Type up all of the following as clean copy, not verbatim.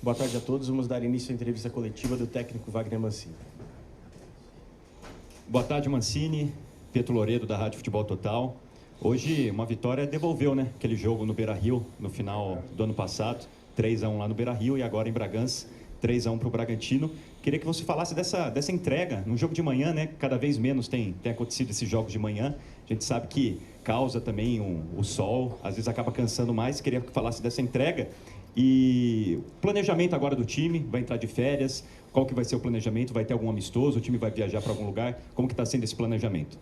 Boa tarde a todos. Vamos dar início à entrevista coletiva do técnico Wagner Mancini. Boa tarde, Mancini. Pietro Loredo, da Rádio Futebol Total. Hoje, uma vitória devolveu, né? Aquele jogo no Beira-Rio, no final do ano passado. 3-1 lá no Beira-Rio e agora em Bragança, 3-1 para o Bragantino. Queria que você falasse dessa entrega no jogo de manhã, né? Cada vez menos tem acontecido esses jogos de manhã. A gente sabe que causa também o sol, às vezes acaba cansando mais. Queria que falasse dessa entrega. E planejamento agora do time, vai entrar de férias, qual que vai ser o planejamento? Vai ter algum amistoso? O time vai viajar para algum lugar? Como que está sendo esse planejamento?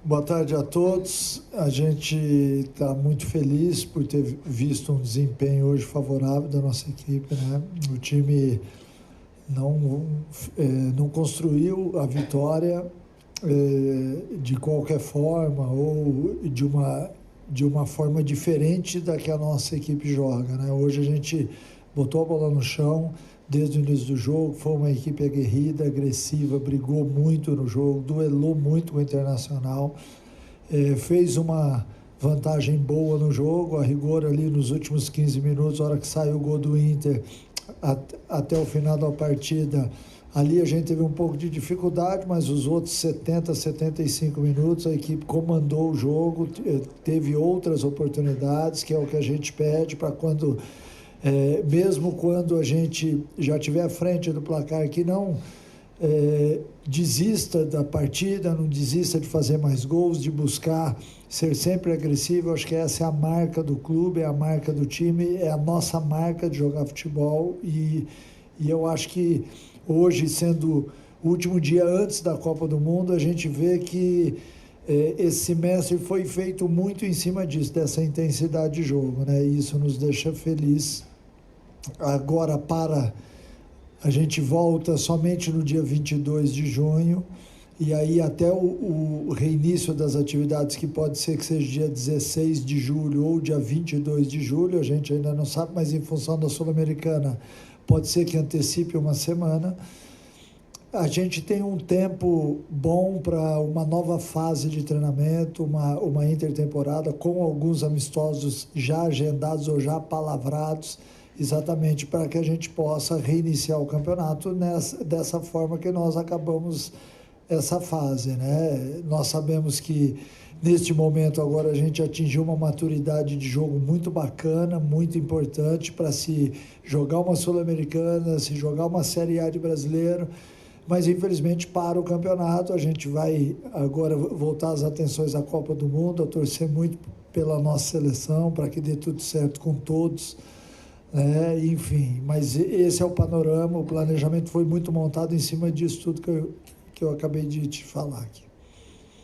Boa tarde a todos. A gente está muito feliz por ter visto um desempenho hoje favorável da nossa equipe, né? O time não construiu a vitória de qualquer forma ou de uma forma diferente da que a nossa equipe joga, né? Hoje a gente botou a bola no chão desde o início do jogo, foi uma equipe aguerrida, agressiva, brigou muito no jogo, duelou muito com o Internacional, fez uma vantagem boa no jogo, a rigor ali nos últimos 15 minutos, a hora que saiu o gol do Inter, até o final da partida, ali a gente teve um pouco de dificuldade, mas os outros 70, 75 minutos a equipe comandou o jogo, teve outras oportunidades, que é o que a gente pede para quando, mesmo quando a gente já estiver à frente do placar, que não desista da partida, não desista de fazer mais gols, de buscar ser sempre agressivo. Eu acho que essa é a marca do clube, é a marca do time, é a nossa marca de jogar futebol e eu acho que hoje, sendo o último dia antes da Copa do Mundo, a gente vê que esse semestre foi feito muito em cima disso, dessa intensidade de jogo, né? E isso nos deixa feliz. Agora, a gente volta somente no dia 22 de junho, e aí até o reinício das atividades, que pode ser que seja dia 16 de julho ou dia 22 de julho, a gente ainda não sabe, mas em função da Sul-Americana, pode ser que antecipe uma semana. A gente tem um tempo bom para uma nova fase de treinamento, uma intertemporada, com alguns amistosos já agendados ou já palavrados, exatamente para que a gente possa reiniciar o campeonato dessa forma que nós acabamos essa fase, né? Nós sabemos que neste momento agora a gente atingiu uma maturidade de jogo muito bacana, muito importante para se jogar uma Sul-Americana, se jogar uma Série A de Brasileiro, mas infelizmente para o campeonato a gente vai agora voltar as atenções à Copa do Mundo, a torcer muito pela nossa seleção, para que dê tudo certo com todos, né? Enfim, mas esse é o panorama, o planejamento foi muito montado em cima disso tudo que eu acabei de te falar aqui.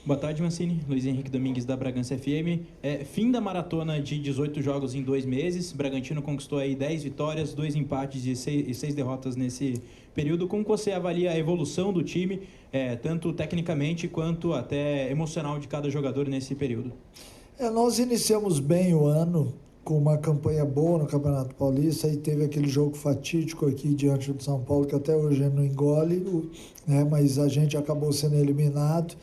Boa tarde, Mancini. Luiz Henrique Domingues, da Bragança FM. Fim da maratona de 18 jogos em 2 meses. Bragantino conquistou aí 10 vitórias, 2 empates e 6 derrotas nesse período. Como você avalia a evolução do time, tanto tecnicamente quanto até emocional de cada jogador nesse período? Nós iniciamos bem o ano, com uma campanha boa no Campeonato Paulista, e teve aquele jogo fatídico aqui diante do São Paulo, que até hoje não engole, né? Mas a gente acabou sendo eliminado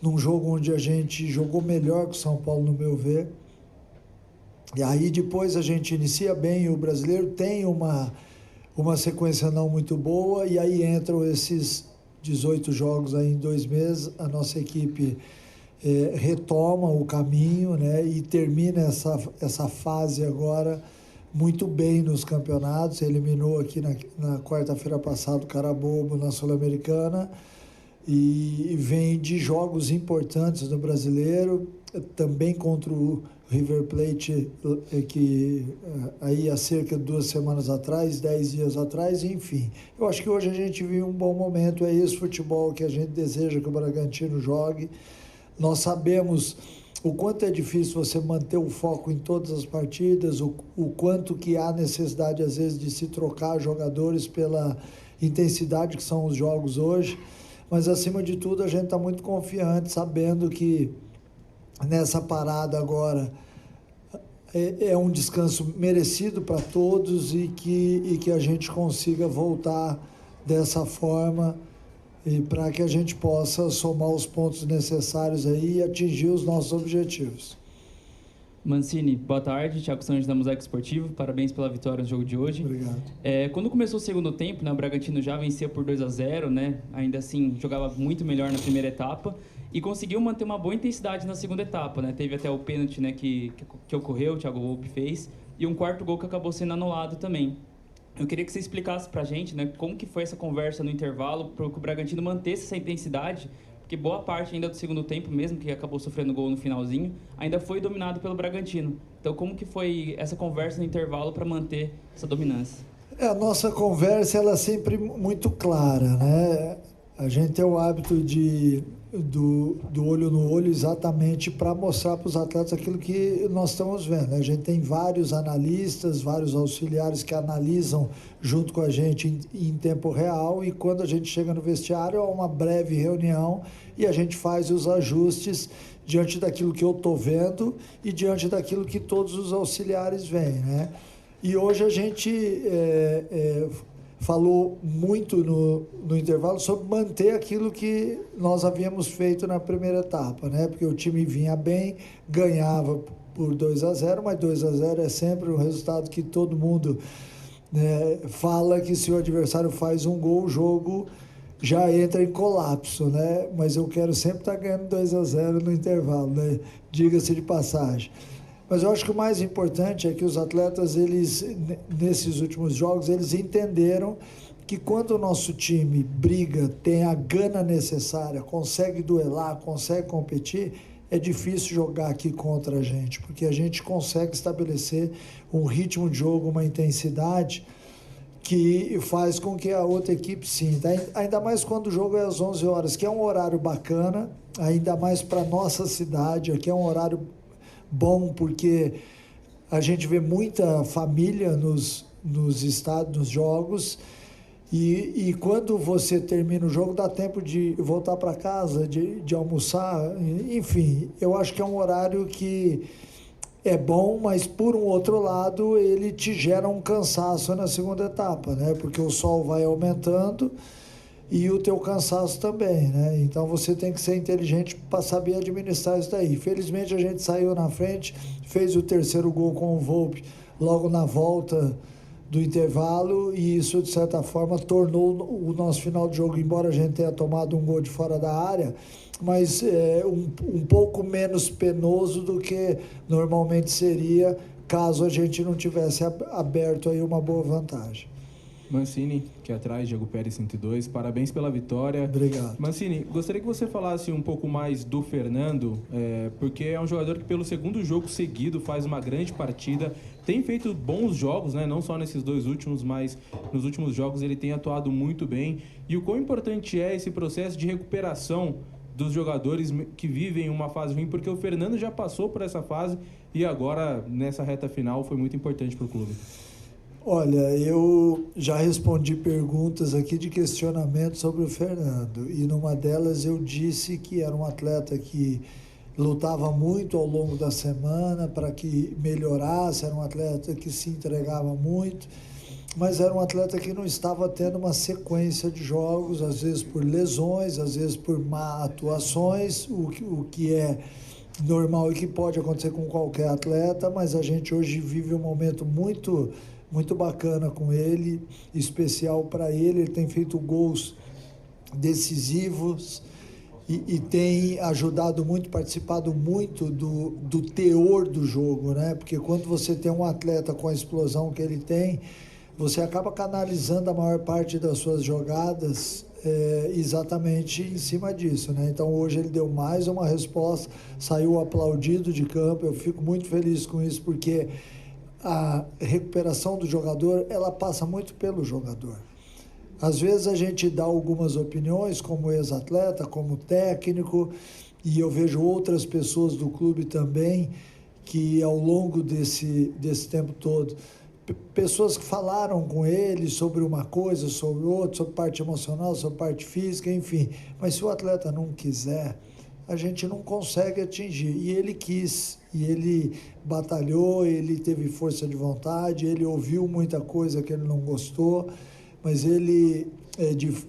num jogo onde a gente jogou melhor que o São Paulo, no meu ver. E aí depois a gente inicia bem o Brasileiro, tem uma sequência não muito boa, e aí entram esses 18 jogos aí em 2 meses, a nossa equipe retoma o caminho, né, e termina essa fase agora muito bem nos campeonatos. Eliminou aqui na quarta-feira passada o Carabobo na Sul-Americana, e vem de jogos importantes no Brasileiro, também contra o River Plate, que aí há cerca de 2 semanas atrás, 10 dias atrás, enfim. Eu acho que hoje a gente vive um bom momento, é esse futebol que a gente deseja que o Bragantino jogue. Nós sabemos o quanto é difícil você manter o foco em todas as partidas, o quanto que há necessidade, às vezes, de se trocar jogadores pela intensidade que são os jogos hoje, mas, acima de tudo, a gente está muito confiante, sabendo que nessa parada agora é um descanso merecido para todos e que a gente consiga voltar dessa forma, e para que a gente possa somar os pontos necessários aí e atingir os nossos objetivos. Mancini, boa tarde. Thiago Santos da Mosaico Esportivo. Parabéns pela vitória no jogo de hoje. Obrigado. Quando começou o segundo tempo, né, o Bragantino já vencia por 2-0, né? Ainda assim, jogava muito melhor na primeira etapa e conseguiu manter uma boa intensidade na segunda etapa, né? Teve até o pênalti, né, que ocorreu, o Thiago Volpi fez, e um quarto gol que acabou sendo anulado também. Eu queria que você explicasse pra gente, né, como que foi essa conversa no intervalo para que o Bragantino mantesse essa intensidade, porque boa parte ainda do segundo tempo, mesmo que acabou sofrendo gol no finalzinho, ainda foi dominado pelo Bragantino. Então, como que foi essa conversa no intervalo para manter essa dominância? A nossa conversa ela é sempre muito clara, né? A gente tem o hábito do olho no olho exatamente para mostrar para os atletas aquilo que nós estamos vendo. A gente tem vários analistas, vários auxiliares que analisam junto com a gente em tempo real, e quando a gente chega no vestiário é uma breve reunião e a gente faz os ajustes diante daquilo que eu estou vendo e diante daquilo que todos os auxiliares veem, né? E hoje a gente falou muito no intervalo sobre manter aquilo que nós havíamos feito na primeira etapa, né? Porque o time vinha bem, ganhava por 2-0, mas 2-0 é sempre um resultado que todo mundo, né, fala que se o adversário faz um gol, o jogo já entra em colapso, né? Mas eu quero sempre estar ganhando 2-0 no intervalo, né? Diga-se de passagem. Mas eu acho que o mais importante é que os atletas, eles, nesses últimos jogos, eles entenderam que quando o nosso time briga, tem a gana necessária, consegue duelar, consegue competir, é difícil jogar aqui contra a gente, porque a gente consegue estabelecer um ritmo de jogo, uma intensidade que faz com que a outra equipe sinta. Ainda mais quando o jogo é às 11 horas, que é um horário bacana, ainda mais para a nossa cidade, aqui é um horário bom, porque a gente vê muita família nos estádios, nos jogos, e quando você termina o jogo, dá tempo de voltar para casa, de almoçar, enfim, eu acho que é um horário que é bom, mas por um outro lado, ele te gera um cansaço na segunda etapa, né? Porque o sol vai aumentando e o teu cansaço também, né? Então você tem que ser inteligente para saber administrar isso daí. Felizmente a gente saiu na frente, fez o terceiro gol com o Volpi logo na volta do intervalo, e isso de certa forma tornou o nosso final de jogo, embora a gente tenha tomado um gol de fora da área, mas um pouco menos penoso do que normalmente seria caso a gente não tivesse aberto aí uma boa vantagem. Mancini, que é atrás, Diego Pérez 102, parabéns pela vitória. Obrigado. Mancini, gostaria que você falasse um pouco mais do Fernando, porque é um jogador que pelo segundo jogo seguido faz uma grande partida, tem feito bons jogos, né? Não só nesses dois últimos, mas nos últimos jogos ele tem atuado muito bem. E o quão importante é esse processo de recuperação dos jogadores que vivem uma fase ruim, porque o Fernando já passou por essa fase e agora, nessa reta final, foi muito importante para o clube. Olha, eu já respondi perguntas aqui de questionamento sobre o Fernando, e numa delas eu disse que era um atleta que lutava muito ao longo da semana para que melhorasse, era um atleta que se entregava muito, mas era um atleta que não estava tendo uma sequência de jogos, às vezes por lesões, às vezes por má atuações, o que é normal e que pode acontecer com qualquer atleta, mas a gente hoje vive um momento muito bacana com ele, especial para ele. Ele tem feito gols decisivos e tem ajudado muito, participado muito do teor do jogo, né? Porque quando você tem um atleta com a explosão que ele tem, você acaba canalizando a maior parte das suas jogadas exatamente em cima disso, né? Então hoje ele deu mais uma resposta, saiu aplaudido de campo. Eu fico muito feliz com isso, porque a recuperação do jogador, ela passa muito pelo jogador. Às vezes a gente dá algumas opiniões como ex-atleta, como técnico, e eu vejo outras pessoas do clube também que ao longo desse tempo todo, pessoas que falaram com ele sobre uma coisa, sobre outra, sobre parte emocional, sobre parte física, enfim. Mas se o atleta não quiser, a gente não consegue atingir. E ele quis, e ele batalhou, ele teve força de vontade, ele ouviu muita coisa que ele não gostou, mas ele,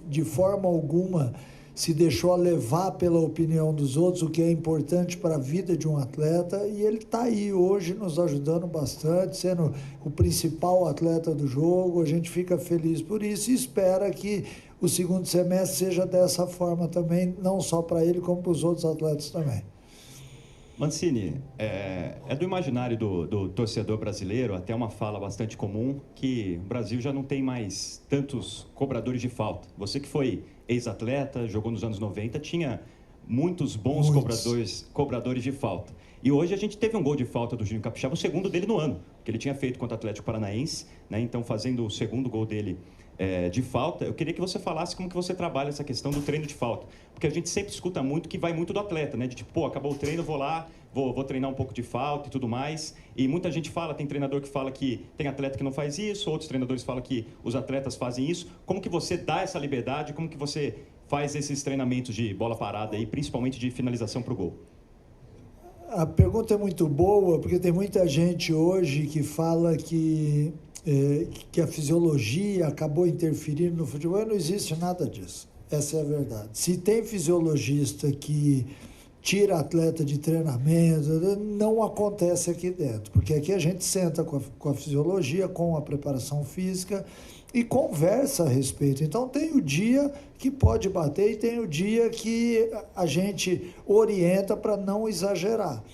de forma alguma, se deixou levar pela opinião dos outros, o que é importante para a vida de um atleta, e ele está aí hoje nos ajudando bastante, sendo o principal atleta do jogo. A gente fica feliz por isso e espera que o segundo semestre seja dessa forma também, não só para ele, como para os outros atletas também. Mancini, é do imaginário do torcedor brasileiro, até uma fala bastante comum, que o Brasil já não tem mais tantos cobradores de falta. Você que foi ex-atleta, jogou nos anos 90, tinha muitos bons cobradores de falta. E hoje a gente teve um gol de falta do Juninho Capixaba, o segundo dele no ano, que ele tinha feito contra o Atlético Paranaense, né? Então fazendo o segundo gol dele de falta. Eu queria que você falasse como que você trabalha essa questão do treino de falta, porque a gente sempre escuta muito que vai muito do atleta, né? De tipo, pô, acabou o treino, eu vou lá, vou treinar um pouco de falta e tudo mais. E muita gente fala, tem treinador que fala que tem atleta que não faz isso, outros treinadores falam que os atletas fazem isso. Como que você dá essa liberdade, como que você faz esses treinamentos de bola parada e principalmente de finalização para o gol? A pergunta é muito boa, porque tem muita gente hoje que fala que a fisiologia acabou interferindo no futebol, e não existe nada disso. Essa é a verdade. Se tem fisiologista que tira atleta de treinamento, não acontece aqui dentro, porque aqui a gente senta com a fisiologia, com a preparação física e conversa a respeito. Então tem o dia que pode bater e tem o dia que a gente orienta para não exagerar,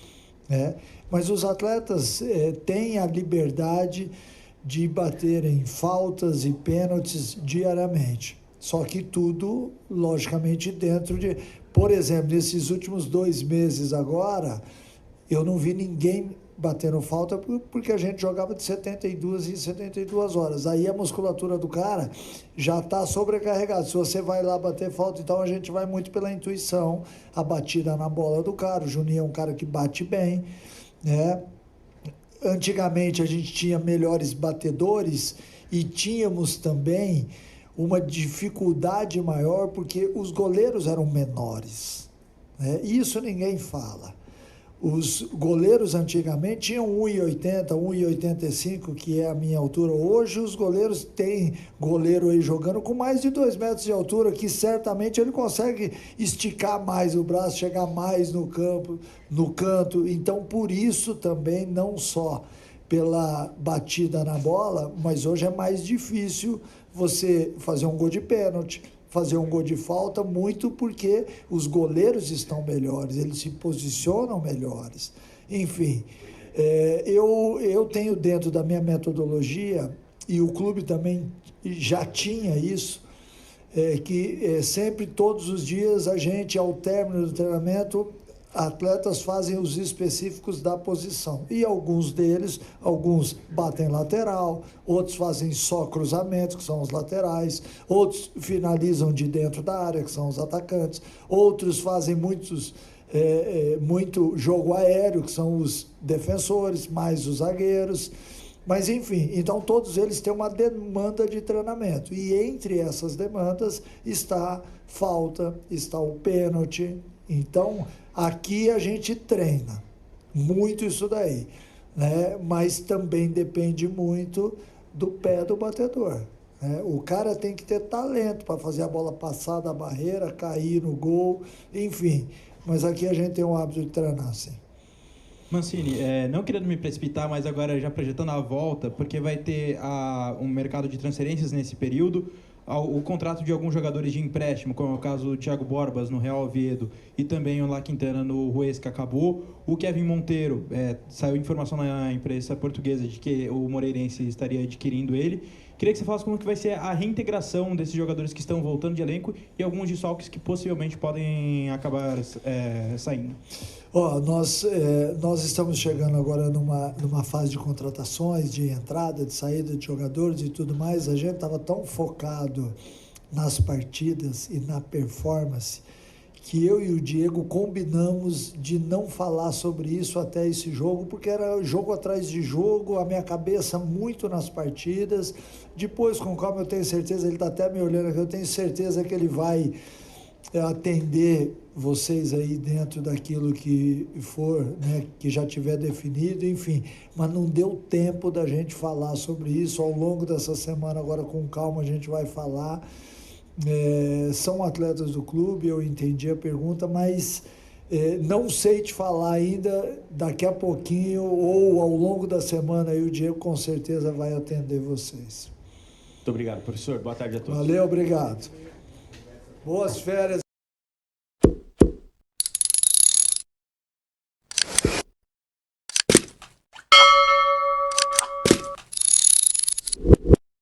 né? Mas os atletas têm a liberdade de baterem faltas e pênaltis diariamente. Só que tudo, logicamente, dentro de... Por exemplo, nesses últimos 2 meses agora, eu não vi ninguém batendo falta porque a gente jogava de 72 em 72 horas. Aí a musculatura do cara já está sobrecarregada. Se você vai lá bater falta, então a gente vai muito pela intuição, a batida na bola do cara. O Juninho é um cara que bate bem, né? Antigamente a gente tinha melhores batedores e tínhamos também uma dificuldade maior porque os goleiros eram menores, né? Isso ninguém fala. Os goleiros antigamente tinham 1,80, 1,85, que é a minha altura. Hoje os goleiros têm goleiro aí jogando com mais de 2 metros de altura, que certamente ele consegue esticar mais o braço, chegar mais no campo, no canto. Então, por isso também, não só pela batida na bola, mas hoje é mais difícil você fazer um gol de pênalti, fazer um gol de falta, muito porque os goleiros estão melhores, eles se posicionam melhores. Enfim, eu tenho dentro da minha metodologia, e o clube também já tinha isso, que sempre, todos os dias, a gente, ao término do treinamento, atletas fazem os específicos da posição. E alguns deles, alguns batem lateral, outros fazem só cruzamentos, que são os laterais, outros finalizam de dentro da área, que são os atacantes, outros fazem muito jogo aéreo, que são os defensores, mais os zagueiros. Mas, enfim, então todos eles têm uma demanda de treinamento. E entre essas demandas está falta, está o pênalti. Então, aqui a gente treina muito isso daí, né? Mas também depende muito do pé do batedor, né? O cara tem que ter talento para fazer a bola passar da barreira, cair no gol, enfim. Mas aqui a gente tem o hábito de treinar, sim. Mancini, não querendo me precipitar, mas agora já projetando a volta, porque vai ter um mercado de transferências nesse período, o contrato de alguns jogadores de empréstimo, como é o caso do Thiago Borbas no Real Oviedo e também o La Quintana no Huesca, acabou. O Kevin Monteiro, saiu informação na imprensa portuguesa de que o Moreirense estaria adquirindo ele. Queria que você falasse como que vai ser a reintegração desses jogadores que estão voltando de elenco e alguns desfalques que possivelmente podem acabar saindo. Nós estamos chegando agora numa fase de contratações, de entrada, de saída de jogadores e tudo mais. A gente estava tão focado nas partidas e na performance que eu e o Diego combinamos de não falar sobre isso até esse jogo, porque era jogo atrás de jogo, a minha cabeça muito nas partidas. Depois, com calma, eu tenho certeza, ele está até me olhando aqui, eu tenho certeza que ele vai atender vocês aí dentro daquilo que for, né, que já tiver definido, enfim. Mas não deu tempo da gente falar sobre isso. Ao longo dessa semana, agora com calma, a gente vai falar. são atletas do clube, eu entendi a pergunta, mas não sei te falar ainda. Daqui a pouquinho ou ao longo da semana aí o Diego com certeza vai atender vocês. Muito obrigado, professor. Boa tarde a todos. Valeu, obrigado. Boas férias.